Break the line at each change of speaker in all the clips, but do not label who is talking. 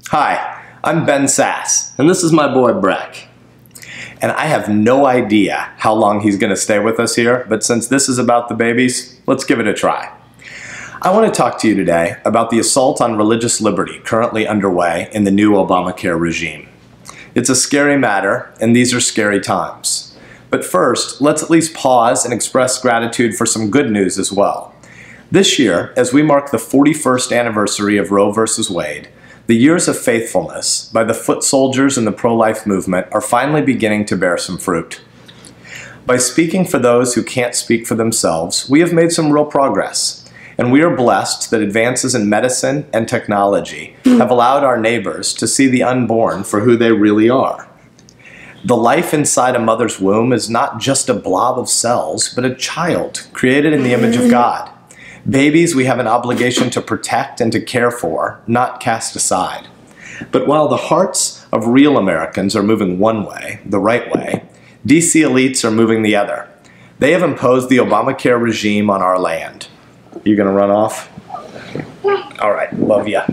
Hi, I'm Ben Sass, and this is my boy Breck. And I have no idea how long he's going to stay with us here, but since this is about the babies, let's give it a try. I want to talk to you today about the assault on religious liberty currently underway in the new Obamacare regime. It's a scary matter, and these are scary times. But first, let's at least pause and express gratitude for some good news as well. This year, as we mark the 41st anniversary of Roe v. Wade, the years of faithfulness by the foot soldiers in the pro-life movement are finally beginning to bear some fruit. By speaking for those who can't speak for themselves, we have made some real progress, and we are blessed that advances in medicine and technology have allowed our neighbors to see the unborn for who they really are. The life inside a mother's womb is not just a blob of cells, but a child created in the image of God. Babies we have an obligation to protect and to care for, not cast aside. But while the hearts of real Americans are moving one way, the right way, DC elites are moving the other. They have imposed the Obamacare regime on our land. You gonna run off? All right, love ya.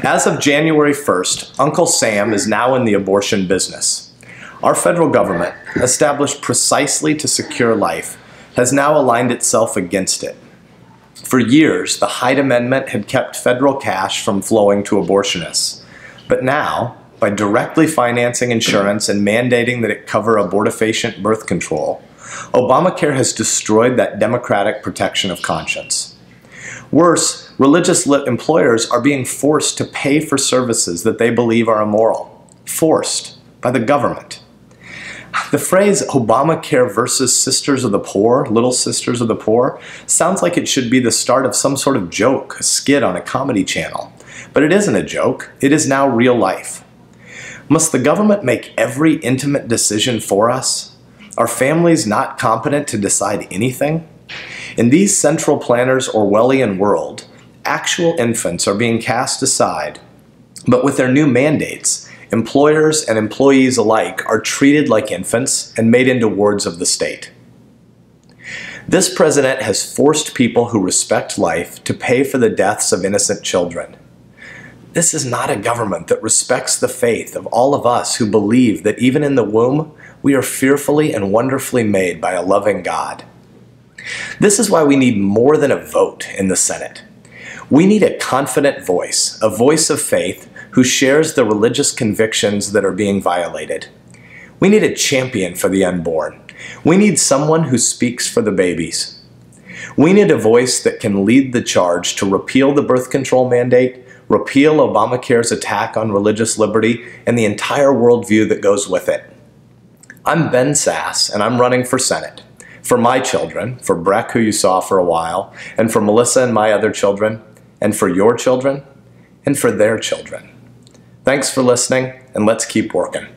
As of January 1st, Uncle Sam is now in the abortion business. Our federal government, established precisely to secure life, has now aligned itself against it. For years, the Hyde Amendment had kept federal cash from flowing to abortionists. But now, by directly financing insurance and mandating that it cover abortifacient birth control, Obamacare has destroyed that democratic protection of conscience. Worse, religious employers are being forced to pay for services that they believe are immoral. Forced by the government. The phrase Obamacare versus Sisters of the Poor, Little Sisters of the Poor, sounds like it should be the start of some sort of joke, a skit on a comedy channel. But it isn't a joke, it is now real life. Must the government make every intimate decision for us? Are families not competent to decide anything? In these central planners' Orwellian world, actual infants are being cast aside, but with their new mandates, employers and employees alike are treated like infants and made into wards of the state. This president has forced people who respect life to pay for the deaths of innocent children. This is not a government that respects the faith of all of us who believe that even in the womb, we are fearfully and wonderfully made by a loving God. This is why we need more than a vote in the Senate. We need a confident voice, a voice of faith, who shares the religious convictions that are being violated. We need a champion for the unborn. We need someone who speaks for the babies. We need a voice that can lead the charge to repeal the birth control mandate, repeal Obamacare's attack on religious liberty, and the entire worldview that goes with it. I'm Ben Sass, and I'm running for Senate. For my children, for Breck, who you saw for a while, and for Melissa and my other children, and for your children, and for their children. Thanks for listening, and let's keep working.